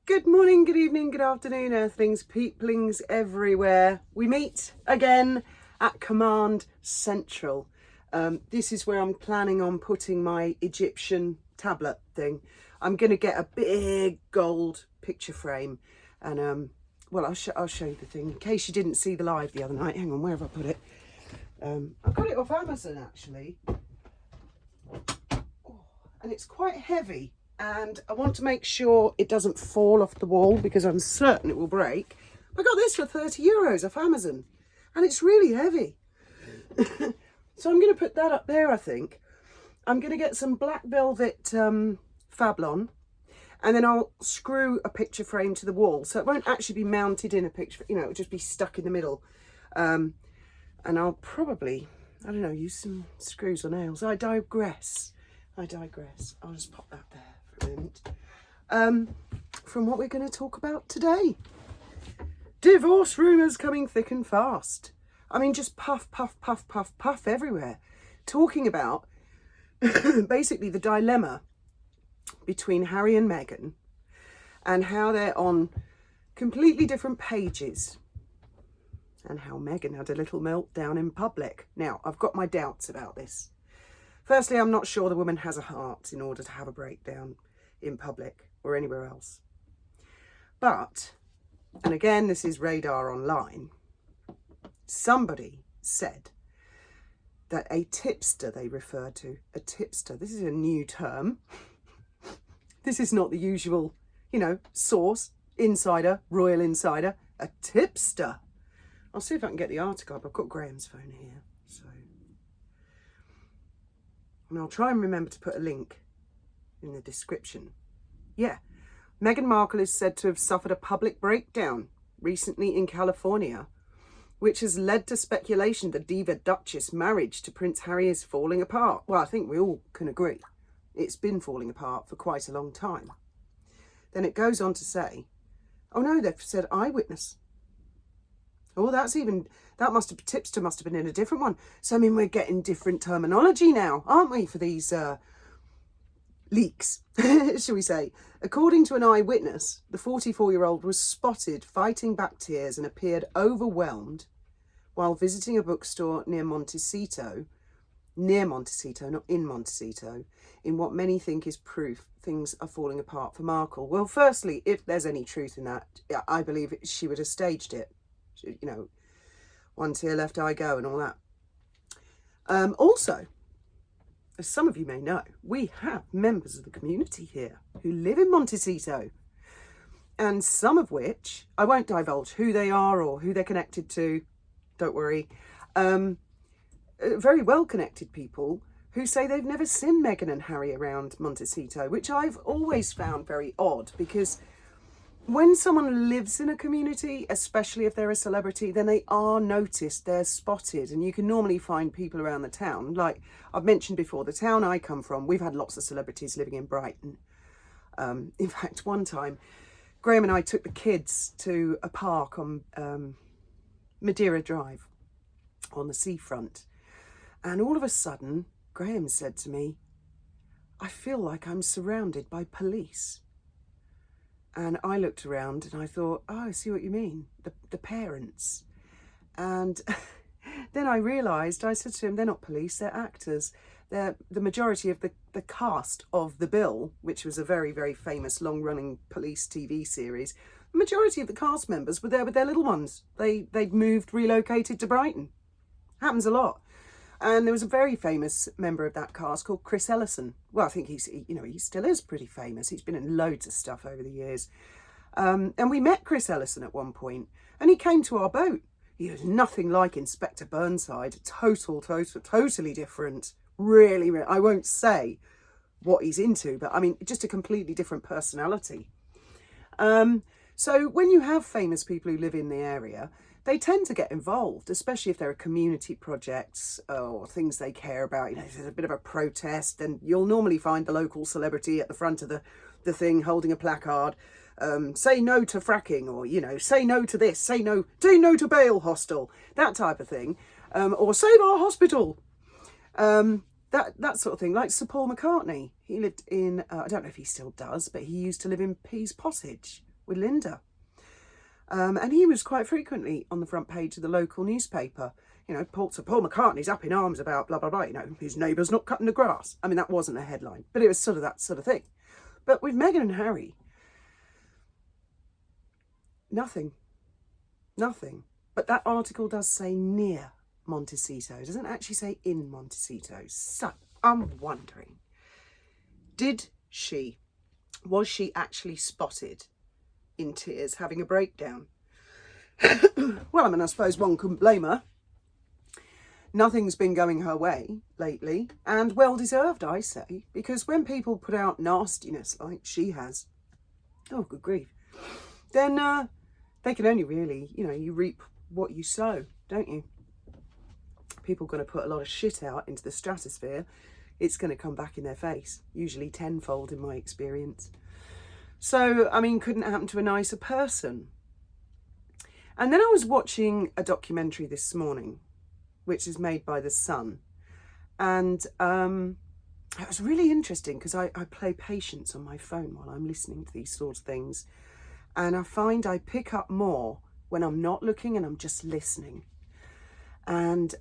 Good morning, good evening, good afternoon, earthlings, peeplings everywhere. We meet again at Command Central. This is where I'm planning on putting my Egyptian tablet thing. I'm going to get a big gold picture frame and well, I'll show you the thing in case you didn't see the live the other night. Hang on, where have I put it? I got it off Amazon actually. Oh, and it's quite heavy. And I want to make sure it doesn't fall off the wall because I'm certain it will break. I got this for €30 off Amazon and it's really heavy. So I'm going to put that up there, I think. I'm going to get some black velvet Fablon and then I'll screw a picture frame to the wall. So it won't actually be mounted in a picture, you know, it'll just be stuck in the middle. And I'll probably, I don't know, use some screws or nails. I digress. I'll just pop that there. From what we're going to talk about today. Divorce rumours coming thick and fast. I mean, just puff, puff, puff, puff, puff everywhere. Talking about basically the dilemma between Harry and Meghan and how they're on completely different pages and how Meghan had a little meltdown in public. Now, I've got my doubts about this. Firstly, I'm not sure the woman has a heart in order to have a breakdown in public or anywhere else. But, and again, this is Radar Online, somebody said that a tipster, they referred to, a tipster, this is a new term. This is not the usual, you know, source, insider, royal insider, a tipster. I'll see if I can get the article up. I've got Graham's phone here, so. And I'll try and remember to put a link in the description. Yeah, Meghan Markle is said to have suffered a public breakdown recently in California, which has led to speculation the Diva Duchess marriage to Prince Harry is falling apart. Well, I think we all can agree it's been falling apart for quite a long time. Then it goes on to say, oh no, they've said eyewitness. Oh, tipster must have been in a different one. So, I mean, we're getting different terminology now, aren't we, for these leaks, shall we say. According to an eyewitness, the 44-year-old was spotted fighting back tears and appeared overwhelmed while visiting a bookstore near Montecito, not in Montecito, in what many think is proof things are falling apart for Markle. Well, firstly, if there's any truth in that, I believe she would have staged it. You know, one tear left I go and all that. Also, as some of you may know, we have members of the community here who live in Montecito, and some of which, I won't divulge who they are or who they're connected to, don't worry, very well connected people who say they've never seen Meghan and Harry around Montecito, which I've always found very odd because when someone lives in a community, especially if they're a celebrity, then they are noticed, they're spotted, and you can normally find people around the town. Like I've mentioned before, the town I come from, we've had lots of celebrities living in Brighton. In fact, one time, Graham and I took the kids to a park on Madeira Drive on the seafront. And all of a sudden, Graham said to me, I feel like I'm surrounded by police. And I looked around and I thought, oh, I see what you mean, the parents. And then I realised, I said to him, they're not police, they're actors. They're the majority of the cast of The Bill, which was a very, very famous long-running police TV series. The majority of the cast members were there with their little ones. They'd moved, relocated to Brighton. Happens a lot. And there was a very famous member of that cast called Chris Ellison. Well, I think he still is pretty famous. He's been in loads of stuff over the years. And we met Chris Ellison at one point, and he came to our boat. He was nothing like Inspector Burnside. Totally different. Really, I won't say what he's into, but I mean, just a completely different personality. So when you have famous people who live in the area, they tend to get involved, especially if there are community projects or things they care about. You know, if there's a bit of a protest, then you'll normally find the local celebrity at the front of the thing holding a placard, say no to fracking, or, you know, say no to this, say no to bail hostel, that type of thing, or save our hospital. That sort of thing, like Sir Paul McCartney. He lived in, I don't know if he still does, but he used to live in Pease Pottage, with Linda. And he was quite frequently on the front page of the local newspaper. You know, Paul McCartney's up in arms about blah, blah, blah, you know, his neighbour's not cutting the grass. I mean, that wasn't a headline, but it was sort of that sort of thing. But with Meghan and Harry, nothing. But that article does say near Montecito. It doesn't actually say in Montecito. So I'm wondering, was she actually spotted in tears having a breakdown? Well, I mean, I suppose one couldn't blame her. Nothing's been going her way lately, and well deserved, I say, because when people put out nastiness like she has, oh good grief, then they can only really, you know, you reap what you sow, don't you? People are going to put a lot of shit out into the stratosphere. It's going to come back in their face, usually tenfold in my experience. So, I mean, couldn't happen to a nicer person. And then I was watching a documentary this morning, which is made by The Sun. And it was really interesting because I play Patience on my phone while I'm listening to these sorts of things. And I find I pick up more when I'm not looking and I'm just listening. And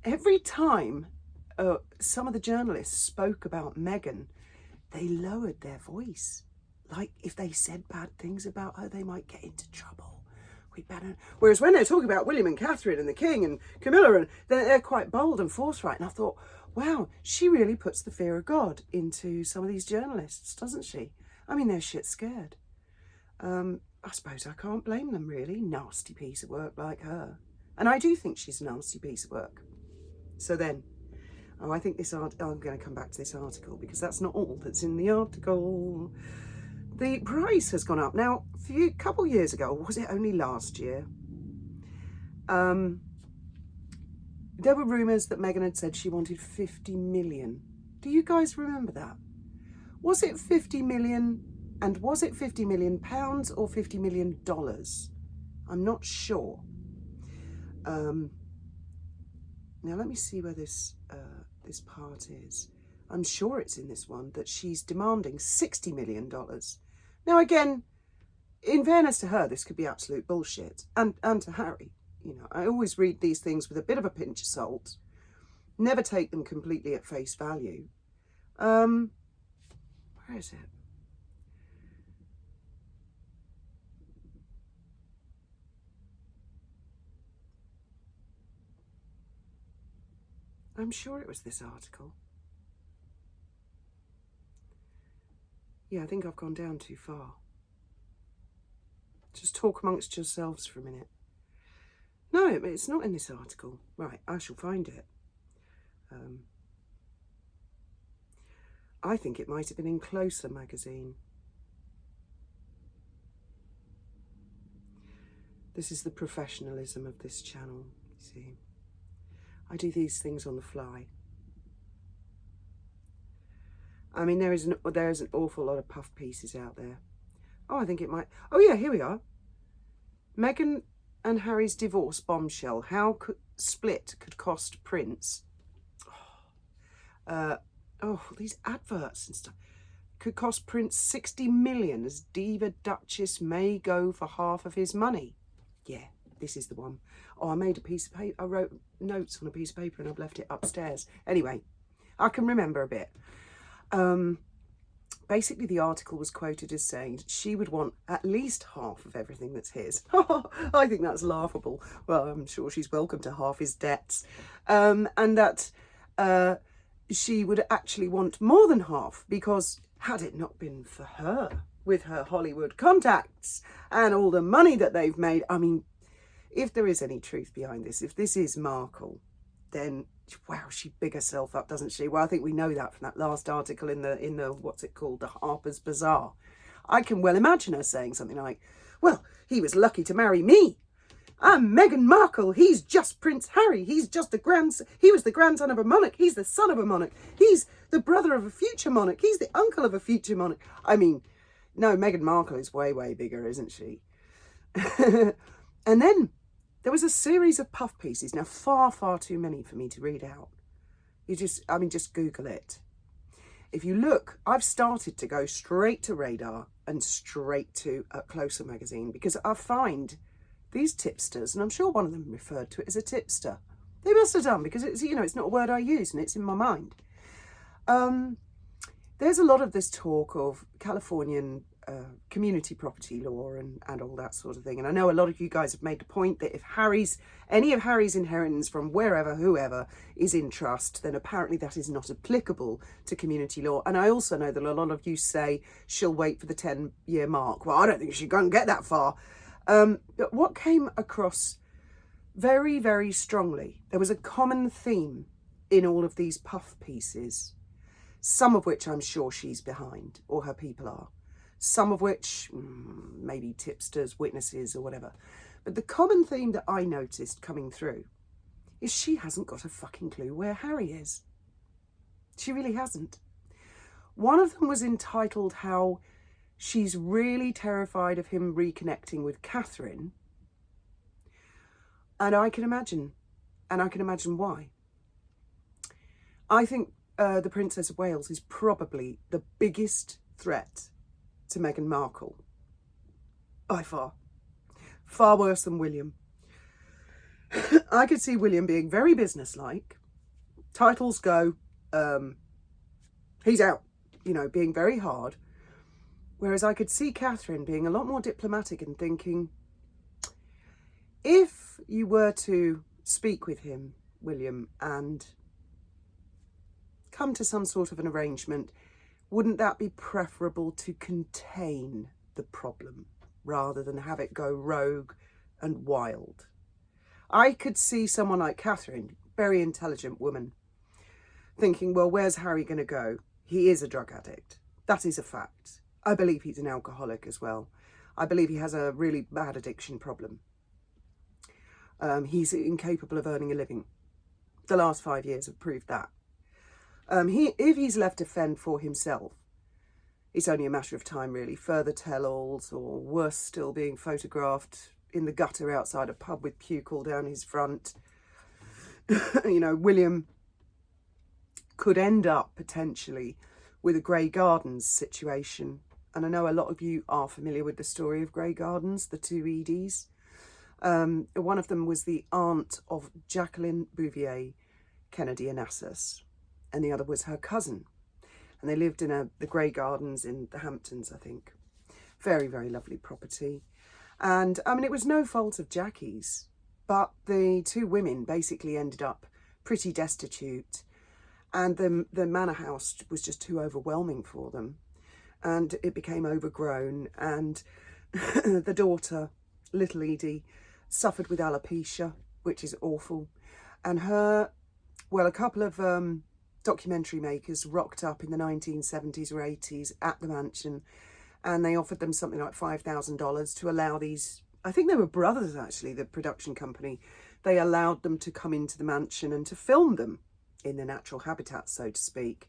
every time some of the journalists spoke about Meghan, they lowered their voice. Like if they said bad things about her, they might get into trouble. Whereas when they're talking about William and Catherine and the King and Camilla, and they're quite bold and forthright. And I thought, wow, she really puts the fear of God into some of these journalists, doesn't she? I mean, they're shit scared. I suppose I can't blame them, really. Nasty piece of work like her. And I do think she's a nasty piece of work. So then, I think I'm going to come back to this article because that's not all that's in the article. The price has gone up. Now, a couple years ago, was it only last year? There were rumours that Meghan had said she wanted 50 million. Do you guys remember that? Was it 50 million? And was it 50 million pounds or $50 million? I'm not sure. Now let me see where this part is. I'm sure it's in this one that she's demanding $60 million. Now again, in fairness to her, this could be absolute bullshit, and to Harry. You know, I always read these things with a bit of a pinch of salt. Never take them completely at face value. Where is it? I'm sure it was this article. Yeah, I think I've gone down too far. Just talk amongst yourselves for a minute. No, it's not in this article. Right, I shall find it. I think it might have been in Closer magazine. This is the professionalism of this channel, you see. I do these things on the fly. I mean, there is an awful lot of puff pieces out there. Oh, I think it might. Oh yeah, here we are. Meghan and Harry's divorce bombshell. How split could cost Prince. These adverts and stuff. Could cost Prince 60 million as Diva Duchess may go for half of his money. Yeah, this is the one. Oh, I made a piece of paper. I wrote notes on a piece of paper and I've left it upstairs. Anyway, I can remember a bit. Basically, the article was quoted as saying she would want at least half of everything that's his. I think that's laughable. Well, I'm sure she's welcome to half his debts. And that she would actually want more than half because had it not been for her, with her Hollywood contacts and all the money that they've made, I mean, if there is any truth behind this, if this is Markle, then wow, she big herself up, doesn't she? Well, I think we know that from that last article in the what's it called, the Harper's Bazaar. I can well imagine her saying something like, well, he was lucky to marry me. I'm Meghan Markle. He's just Prince Harry. He's just he was the grandson of a monarch. He's the son of a monarch. He's the brother of a future monarch. He's the uncle of a future monarch. I mean, no, Meghan Markle is way, way bigger, isn't she? And then there was a series of puff pieces. Now, far, far too many for me to read out. Just Google it. if you look, I've started to go straight to Radar and straight to Closer magazine, because I find these tipsters, and I'm sure one of them referred to it as a tipster. They must have done, because it's, you know, it's not a word I use and it's in my mind. There's a lot of this talk of Californian community property law and all that sort of thing. And I know a lot of you guys have made the point that if any of Harry's inheritance from wherever, whoever, is in trust, then apparently that is not applicable to community law. And I also know that a lot of you say she'll wait for the 10-year mark. Well, I don't think she's going to get that far. But what came across very, very strongly, there was a common theme in all of these puff pieces, some of which I'm sure she's behind, or her people are. Some of which, maybe tipsters, witnesses or whatever. But the common theme that I noticed coming through is she hasn't got a fucking clue where Harry is. She really hasn't. One of them was entitled how she's really terrified of him reconnecting with Catherine. And I can imagine why. I think the Princess of Wales is probably the biggest threat to Meghan Markle, by far. Far worse than William. I could see William being very businesslike. Titles go, he's out, you know, being very hard. Whereas I could see Catherine being a lot more diplomatic and thinking, if you were to speak with him, William, and come to some sort of an arrangement, wouldn't that be preferable to contain the problem rather than have it go rogue and wild? I could see someone like Catherine, very intelligent woman, thinking, well, where's Harry going to go? He is a drug addict. That is a fact. I believe he's an alcoholic as well. I believe he has a really bad addiction problem. He's incapable of earning a living. The last 5 years have proved that. If he's left to fend for himself, it's only a matter of time, really. Further tell-alls, or worse still, being photographed in the gutter outside a pub with puke all down his front. You know, William could end up potentially with a Grey Gardens situation. And I know a lot of you are familiar with the story of Grey Gardens, the two Edys. One of them was the aunt of Jacqueline Bouvier Kennedy Onassis, and the other was her cousin. And they lived in the Grey Gardens in the Hamptons, I think. Very, very lovely property. And, I mean, it was no fault of Jackie's, but the two women basically ended up pretty destitute, and the manor house was just too overwhelming for them. And it became overgrown, and the daughter, little Edie, suffered with alopecia, which is awful. And a couple of documentary makers rocked up in the 1970s or 80s at the mansion, and they offered them something like $5,000 to allow these, I think they were brothers actually, the production company, they allowed them to come into the mansion and to film them in their natural habitat, so to speak.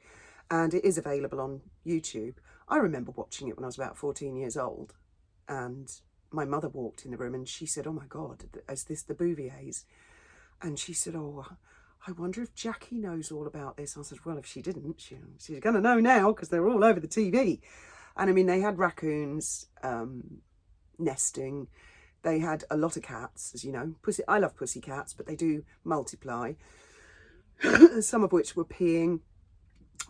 And it is available on YouTube. I remember watching it when I was about 14 years old, and my mother walked in the room and she said, "Oh my God, is this the Bouviers?" And she said, "Oh, I wonder if Jackie knows all about this." I said, well, if she didn't, she's going to know now, because they're all over the TV. And I mean, they had raccoons nesting. They had a lot of cats, as you know. I love pussy cats, but they do multiply. Some of which were peeing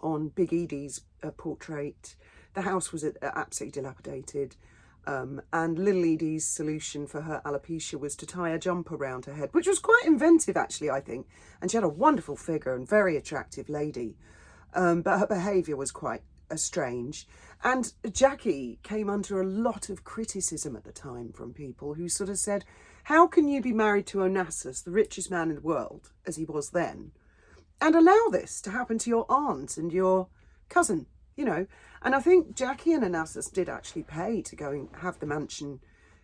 on Big Edie's portrait. The house was absolutely dilapidated. And little Edie's solution for her alopecia was to tie a jumper around her head, which was quite inventive, actually, I think. And she had a wonderful figure and very attractive lady. But her behaviour was quite strange. And Jackie came under a lot of criticism at the time from people who sort of said, how can you be married to Onassis, the richest man in the world, as he was then, and allow this to happen to your aunt and your cousin, you know? And I think Jackie and Onassis did actually pay to go and have the mansion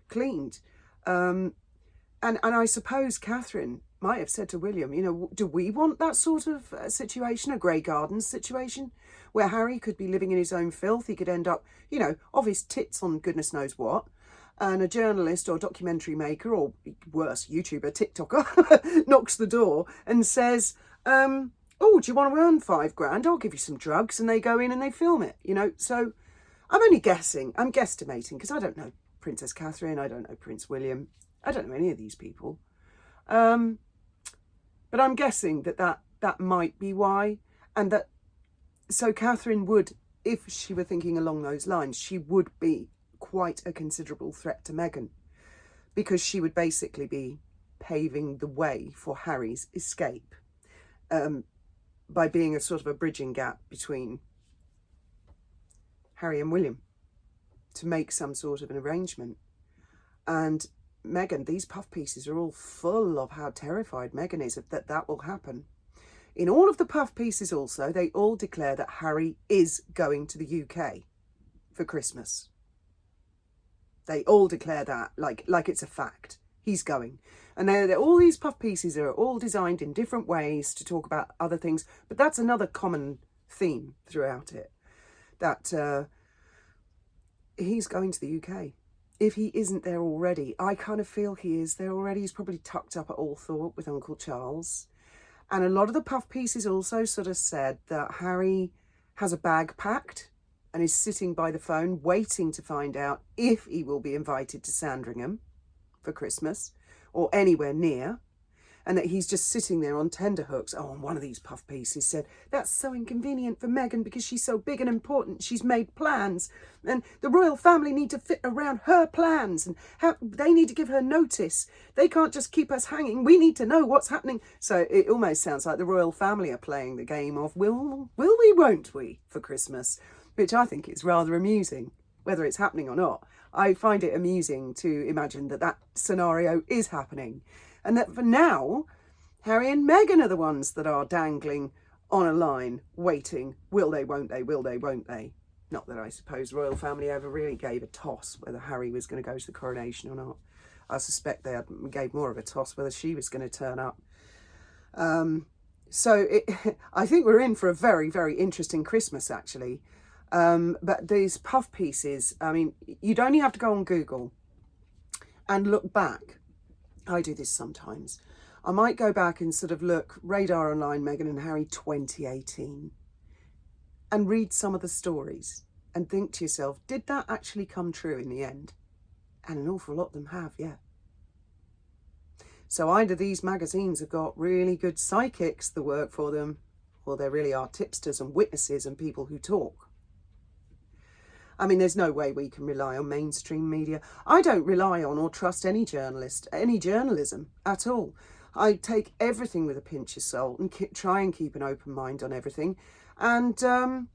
cleaned. And I suppose Catherine might have said to William, you know, do we want that sort of situation, a Grey Gardens situation, where Harry could be living in his own filth? He could end up, you know, off his tits on goodness knows what. And a journalist or documentary maker, or worse, YouTuber, TikToker, knocks the door and says, Oh, do you want to earn £5,000? I'll give you some drugs. And they go in and they film it, you know. So I'm only guessing. I'm guesstimating because I don't know Princess Catherine. I don't know Prince William. I don't know any of these people. But I'm guessing that might be why. And that, so Catherine would, if she were thinking along those lines, she would be quite a considerable threat to Meghan, because she would basically be paving the way for Harry's escape by being a sort of a bridging gap between Harry and William to make some sort of an arrangement. And Meghan, these puff pieces are all full of how terrified Meghan is that will happen. In all of the puff pieces also, they all declare that Harry is going to the UK for Christmas. They all declare that like it's a fact. He's going. And all these puff pieces are all designed in different ways to talk about other things. But that's another common theme throughout it. That he's going to the UK. If he isn't there already, I kind of feel he is there already. He's probably tucked up at Althorpe with Uncle Charles. And a lot of the puff pieces also sort of said that Harry has a bag packed and is sitting by the phone waiting to find out if he will be invited to Sandringham for Christmas or anywhere near, and that he's just sitting there on tenterhooks. Oh, and one of these puff pieces said, that's so inconvenient for Meghan because she's so big and important. She's made plans and the royal family need to fit around her plans and they need to give her notice. They can't just keep us hanging. We need to know what's happening. So it almost sounds like the royal family are playing the game of will we, won't we for Christmas, which I think is rather amusing, whether it's happening or not. I find it amusing to imagine that scenario is happening. And that for now, Harry and Meghan are the ones that are dangling on a line, waiting. Will they, won't they, will they, won't they? Not that I suppose the royal family ever really gave a toss whether Harry was going to go to the coronation or not. I suspect they gave more of a toss whether she was going to turn up. I think we're in for a very, very interesting Christmas, actually. But these puff pieces, I mean, you'd only have to go on Google and look back. I do this sometimes. I might go back and sort of look, Radar Online, Meghan and Harry 2018, and read some of the stories and think to yourself, did that actually come true in the end? And an awful lot of them have, yeah. So either these magazines have got really good psychics that work for them, or there really are tipsters and witnesses and people who talk. I mean, there's no way we can rely on mainstream media. I don't rely on or trust any journalist, any journalism at all. I take everything with a pinch of salt and try and keep an open mind on everything. And I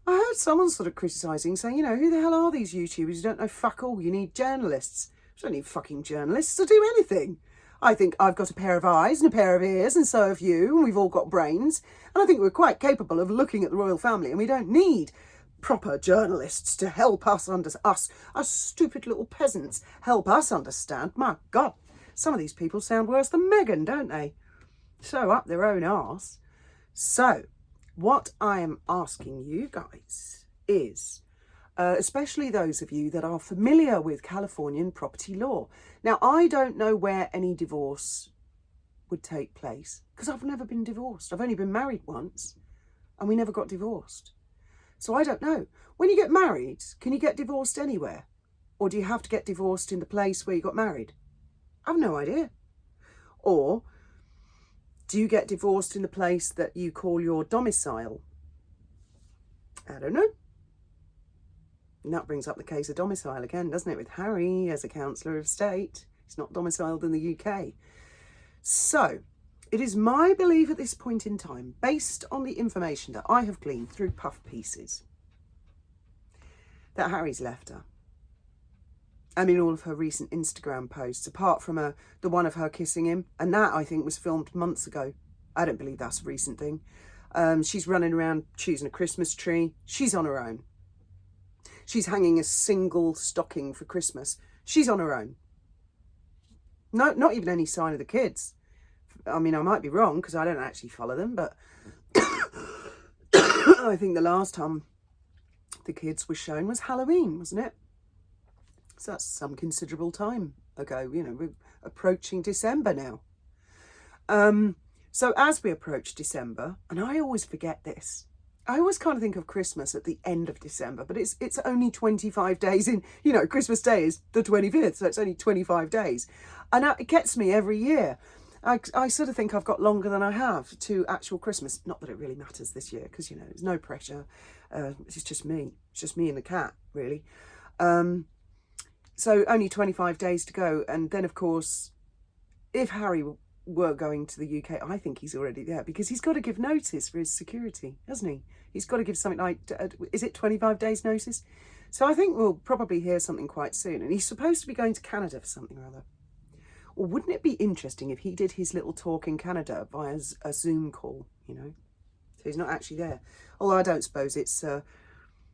heard someone sort of criticising, saying, you know, who the hell are these YouTubers? You don't know fuck all. You need journalists. You don't need fucking journalists to do anything. I think I've got a pair of eyes and a pair of ears, and so have you, and we've all got brains. And I think we're quite capable of looking at the royal family, and we don't need proper journalists to help us us stupid little peasants, help us understand. My God, some of these people sound worse than Meghan, don't they? So up their own arse. So what I am asking you guys is, especially those of you that are familiar with Californian property law. Now, I don't know where any divorce would take place because I've never been divorced. I've only been married once and we never got divorced. So I don't know. When you get married, can you get divorced anywhere? Or do you have to get divorced in the place where you got married? I've no idea. Or do you get divorced in the place that you call your domicile? I don't know. And that brings up the case of domicile again, doesn't it? With Harry as a councillor of state. He's not domiciled in the UK. So it is my belief at this point in time, based on the information that I have gleaned through puff pieces, that Harry's left her. I mean, all of her recent Instagram posts, apart from the one of her kissing him, and that I think was filmed months ago. I don't believe that's a recent thing. She's running around choosing a Christmas tree. She's on her own. She's hanging a single stocking for Christmas. She's on her own. No, not even any sign of the kids. I mean, I might be wrong because I don't actually follow them, but I think the last time the kids were shown was Halloween, wasn't it? So that's some considerable time ago. You know, we're approaching December now. So as we approach December, and I always forget this, I always kind of think of Christmas at the end of December, but it's only 25 days in, Christmas Day is the 25th, so it's only 25 days. And it gets me every year. I sort of think I've got longer than I have to actual Christmas. Not that it really matters this year, because, there's no pressure. It's just me. It's just me and the cat, really. So only 25 days to go. And then, of course, if Harry were going to the UK, I think he's already there, because he's got to give notice for his security, hasn't he? He's got to give something like, is it 25 days notice? So I think we'll probably hear something quite soon. And he's supposed to be going to Canada for something or other. Or wouldn't it be interesting if he did his little talk in Canada via a Zoom call, So he's not actually there. Although I don't suppose it's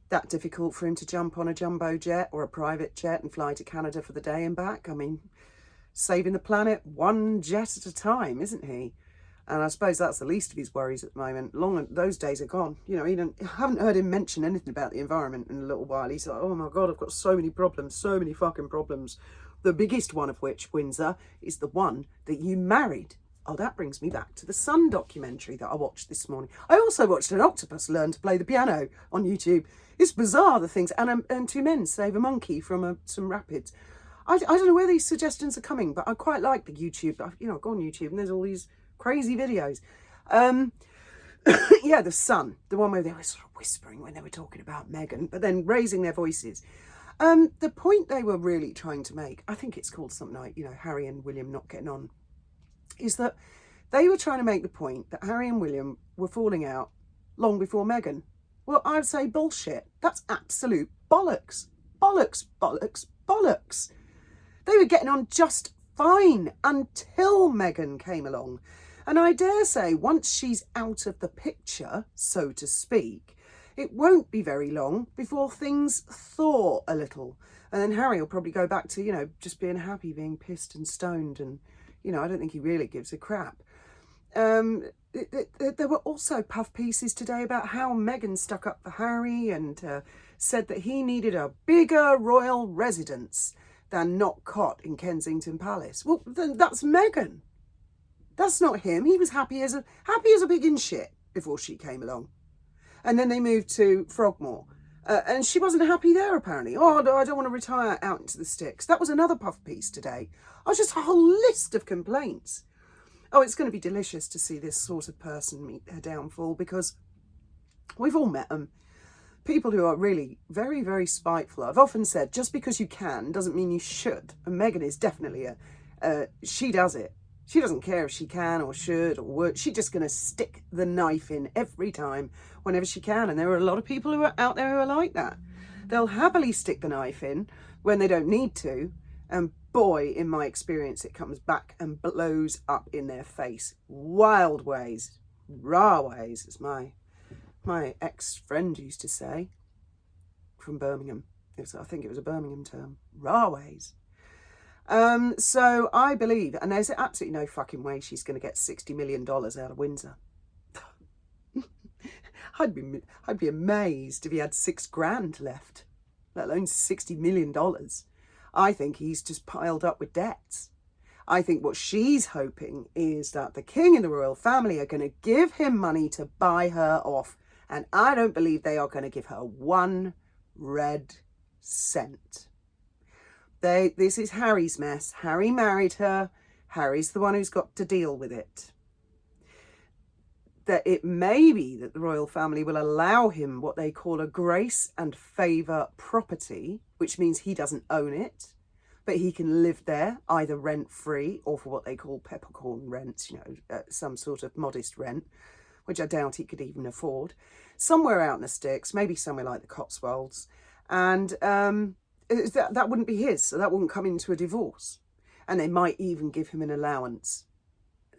that difficult for him to jump on a jumbo jet or a private jet and fly to Canada for the day and back. I mean, saving the planet one jet at a time, isn't he? And I suppose that's the least of his worries at the moment. Those days are gone. I haven't heard him mention anything about the environment in a little while. He's like, oh my God, I've got so many problems, so many fucking problems. The biggest one of which, Windsor, is the one that you married. Oh, that brings me back to the Sun documentary that I watched this morning. I also watched an octopus learn to play the piano on YouTube. It's bizarre, the things. And two men save a monkey from some rapids. I don't know where these suggestions are coming, but I quite like the YouTube. I go on YouTube and there's all these crazy videos. Yeah, the Sun, the one where they were sort of whispering when they were talking about Meghan, but then raising their voices. The point they were really trying to make, I think it's called something like, Harry and William not getting on, is that they were trying to make the point that Harry and William were falling out long before Meghan. Well, I'd say bullshit. That's absolute bollocks. Bollocks, bollocks, bollocks. They were getting on just fine until Meghan came along. And I dare say once she's out of the picture, so to speak, it won't be very long before things thaw a little. And then Harry will probably go back to, just being happy, being pissed and stoned. And, I don't think he really gives a crap. There were also puff pieces today about how Meghan stuck up for Harry and said that he needed a bigger royal residence than Knockcott in Kensington Palace. Well, then that's Meghan. That's not him. He was happy as a pig in shit before she came along. And then they moved to Frogmore. And she wasn't happy there, apparently. Oh, no, I don't want to retire out into the sticks. That was another puff piece today. Oh, just a whole list of complaints. Oh, it's going to be delicious to see this sort of person meet her downfall, because we've all met them. People who are really very, very spiteful. I've often said, just because you can doesn't mean you should. And Meghan is definitely she does it. She doesn't care if she can or should or would. She's just going to stick the knife in every time, whenever she can. And there are a lot of people who are out there who are like that. They'll happily stick the knife in when they don't need to. And boy, in my experience, it comes back and blows up in their face. Wild ways, raw ways, as my ex-friend used to say, from Birmingham. I think it was a Birmingham term. Raw ways. So I believe, and there's absolutely no fucking way she's going to get $60 million out of Windsor. I'd be amazed if he had $6,000 left, let alone $60 million. I think he's just piled up with debts. I think what she's hoping is that the king and the royal family are going to give him money to buy her off. And I don't believe they are going to give her one red cent. This is Harry's mess. Harry married her. Harry's the one who's got to deal with it. That it may be that the royal family will allow him what they call a grace and favour property, which means he doesn't own it, but he can live there either rent-free or for what they call peppercorn rents, some sort of modest rent, which I doubt he could even afford, somewhere out in the sticks, maybe somewhere like the Cotswolds. And that wouldn't be his, so that wouldn't come into a divorce. And they might even give him an allowance,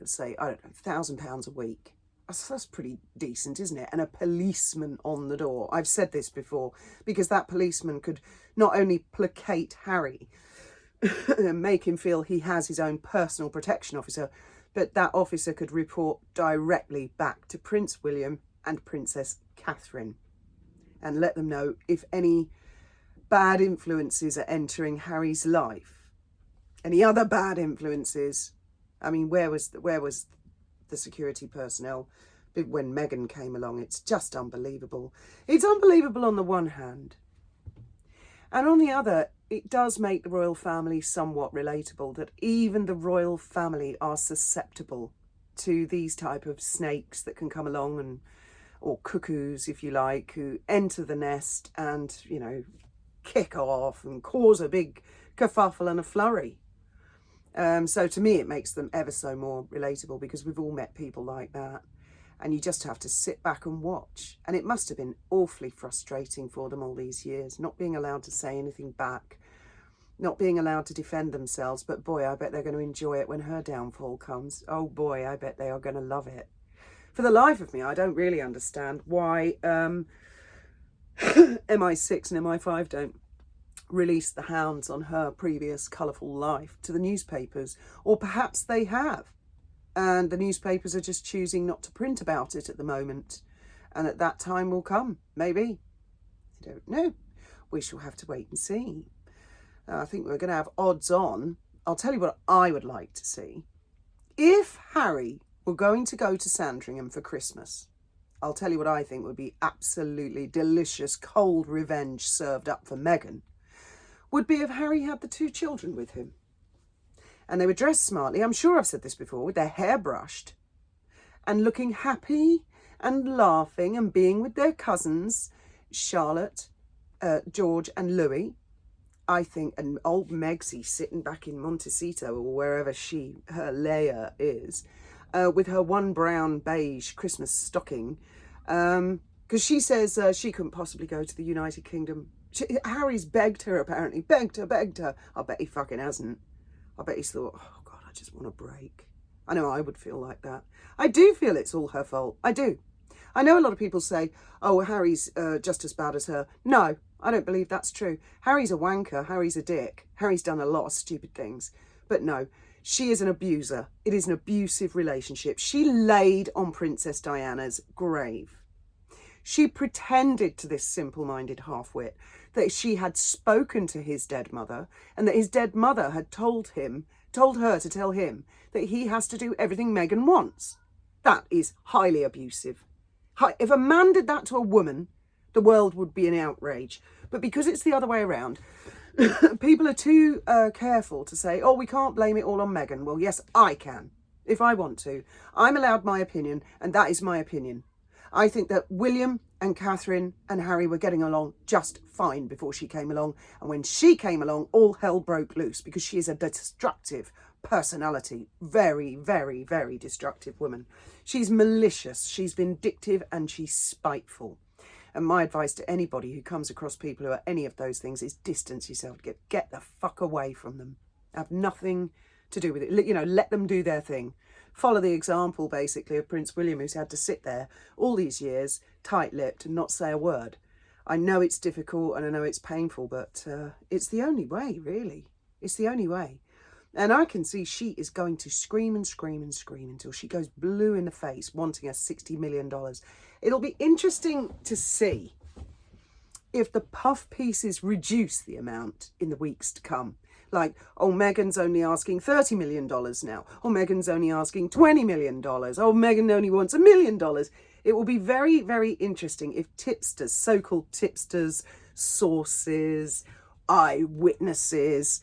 say, I don't know, £1,000 a week. That's pretty decent, isn't it? And a policeman on the door. I've said this before, because that policeman could not only placate Harry and make him feel he has his own personal protection officer, but that officer could report directly back to Prince William and Princess Catherine and let them know if any bad influences are entering Harry's life. Any other bad influences? I mean, where was the security personnel when Meghan came along. It's just unbelievable. It's unbelievable on the one hand. And on the other, it does make the royal family somewhat relatable, that even the royal family are susceptible to these type of snakes that can come along, and or cuckoos, if you like, who enter the nest and, you know, kick off and cause a big kerfuffle and a flurry. So to me, it makes them ever so more relatable, because we've all met people like that. And you just have to sit back and watch. And it must have been awfully frustrating for them all these years, not being allowed to say anything back, not being allowed to defend themselves. But boy, I bet they're going to enjoy it when her downfall comes. Oh boy, I bet they are going to love it. For the life of me, I don't really understand why MI6 and MI5 don't release the hounds on her previous colourful life to the newspapers. Or perhaps they have, and the newspapers are just choosing not to print about it at the moment. And at that time will come, maybe. I don't know. We shall have to wait and see. I think we're going to have odds on. I'll tell you what I would like to see. If Harry were going to go to Sandringham for Christmas, I'll tell you what I think would be absolutely delicious cold revenge served up for Meghan, would be if Harry had the 2 children with him. And they were dressed smartly, I'm sure I've said this before, with their hair brushed and looking happy and laughing and being with their cousins, Charlotte, George and Louis. I think, and old Megsy sitting back in Montecito or wherever her lair is, with her one brown beige Christmas stocking, because she says she couldn't possibly go to the United Kingdom. Harry's begged her, apparently. Begged her. I bet he fucking hasn't. I bet he's thought, oh God, I just want a break. I know I would feel like that. I do feel it's all her fault. I do. I know a lot of people say, oh, Harry's just as bad as her. No, I don't believe that's true. Harry's a wanker. Harry's a dick. Harry's done a lot of stupid things. But no, she is an abuser. It is an abusive relationship. She laid on Princess Diana's grave. She pretended to this simple-minded half-wit that she had spoken to his dead mother, and that his dead mother had told her to tell him that he has to do everything Meghan wants. That is highly abusive. If a man did that to a woman, the world would be in outrage. But because it's the other way around, people are too careful to say, oh, we can't blame it all on Meghan. Well, yes, I can, if I want to. I'm allowed my opinion, and that is my opinion. I think that William and Catherine and Harry were getting along just fine before she came along. And when she came along, all hell broke loose, because she is a destructive personality. Very, very, very destructive woman. She's malicious, she's vindictive, and she's spiteful. And my advice to anybody who comes across people who are any of those things is distance yourself. Get the fuck away from them. Have nothing to do with it. You know, let them do their thing. Follow the example, basically, of Prince William, who's had to sit there all these years, tight-lipped, and not say a word. I know it's difficult and I know it's painful, but it's the only way, really. It's the only way. And I can see she is going to scream and scream and scream until she goes blue in the face, wanting her $60 million. It'll be interesting to see if the puff pieces reduce the amount in the weeks to come. Like, oh, Meghan's only asking $30 million now. Oh, Meghan's only asking $20 million. Oh, Meghan only wants $1 million. It will be very, very interesting if tipsters, so-called tipsters, sources, eyewitnesses,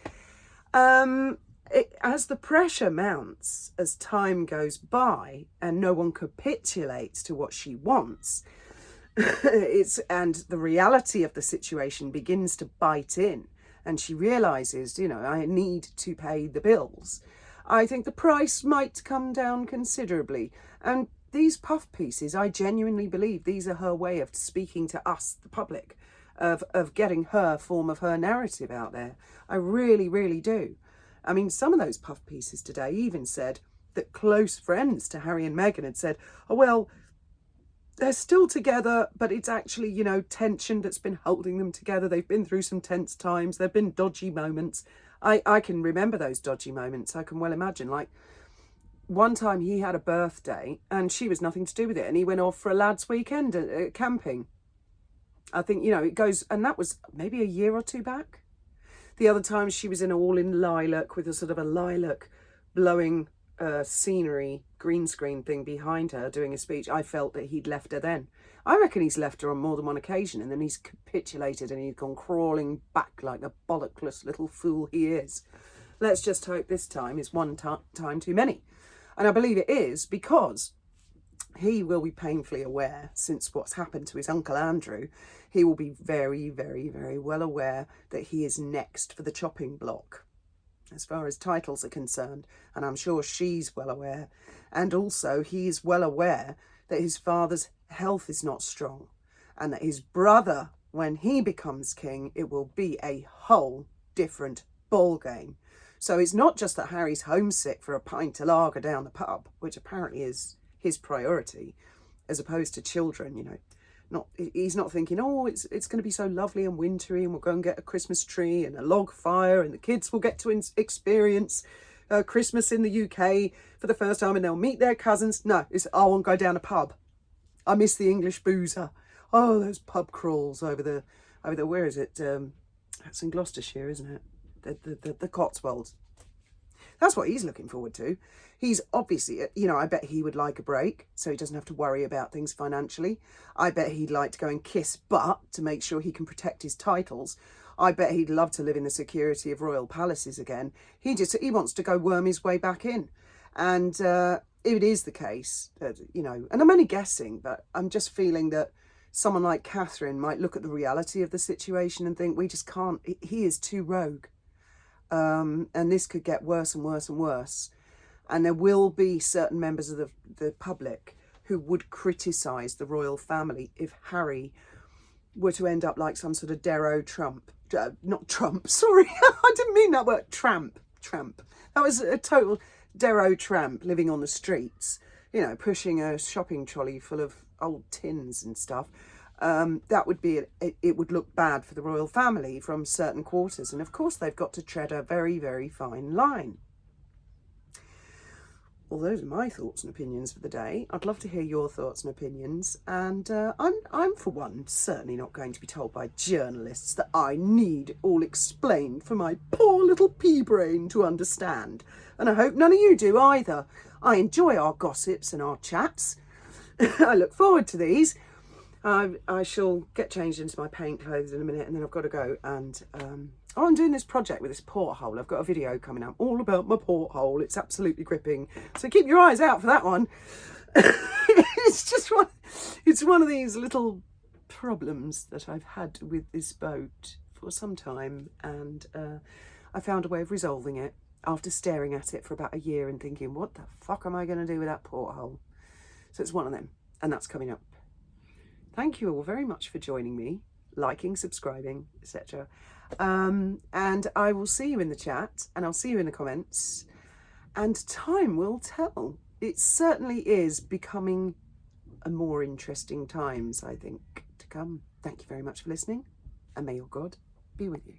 as the pressure mounts, as time goes by and no one capitulates to what she wants, and the reality of the situation begins to bite in, and she realises, you know, I need to pay the bills, I think the price might come down considerably. And these puff pieces, I genuinely believe these are her way of speaking to us, the public, of getting her form of her narrative out there. I really, really do. I mean, some of those puff pieces today even said that close friends to Harry and Meghan had said, oh, well, they're still together, but it's actually, you know, tension that's been holding them together. They've been through some tense times. There've been dodgy moments. I can remember those dodgy moments. I can well imagine. Like, one time he had a birthday and she was nothing to do with it. And he went off for a lad's weekend camping. I think, you know, it goes, and that was maybe a year or two back. The other time she was in all in lilac with a sort of a lilac blowing scenery green screen thing behind her doing a speech, I felt that he'd left her then. I reckon he's left her on more than one occasion, and then he's capitulated and he's gone crawling back like the bollockless little fool he is. Let's just hope this time is one time too many. And I believe it is, because he will be painfully aware, since what's happened to his Uncle Andrew, he will be very, very, very well aware that he is next for the chopping block, as far as titles are concerned. And I'm sure she's well aware. And also he is well aware that his father's health is not strong, and that his brother, when he becomes king, it will be a whole different ball game. So it's not just that Harry's homesick for a pint of lager down the pub, which apparently is his priority, as opposed to children, you know. He's not thinking, oh, it's going to be so lovely and wintry and we'll go and get a Christmas tree and a log fire and the kids will get to experience Christmas in the UK for the first time and they'll meet their cousins. No, it's, oh, I want to go down a pub. I miss the English boozer. Oh, those pub crawls over the where is it? That's in Gloucestershire, isn't it? The Cotswolds. That's what he's looking forward to. He's obviously, you know, I bet he would like a break so he doesn't have to worry about things financially. I bet he'd like to go and kiss butt to make sure he can protect his titles. I bet he'd love to live in the security of royal palaces again. He wants to go worm his way back in. And if it is the case, you know, and I'm only guessing, but I'm just feeling that someone like Catherine might look at the reality of the situation and think, we just can't, he is too rogue. And this could get worse and worse and worse. And there will be certain members of the public who would criticise the royal family if Harry were to end up like some sort of Darrow Trump. Not Trump, sorry, I didn't mean that word. Tramp. That was a total Darrow tramp living on the streets, you know, pushing a shopping trolley full of old tins and stuff. That would be, it would look bad for the royal family from certain quarters. And of course, they've got to tread a very, very fine line. Well, those are my thoughts and opinions for the day. I'd love to hear your thoughts and opinions. And I'm, for one, certainly not going to be told by journalists that I need it all explained for my poor little pea brain to understand. And I hope none of you do either. I enjoy our gossips and our chats. I look forward to these. I shall get changed into my paint clothes in a minute, and then I've got to go and I'm doing this project with this porthole. I've got a video coming up all about my porthole. It's absolutely gripping, so keep your eyes out for that one. It's one of these little problems that I've had with this boat for some time, and I found a way of resolving it after staring at it for about a year and thinking, what the fuck am I going to do with that porthole? So it's one of them, and that's coming up. Thank you all very much for joining me, liking, subscribing, etc. And I will see you in the chat, and I'll see you in the comments, and time will tell. It certainly is becoming a more interesting times, I think, to come. Thank you very much for listening, and may your God be with you.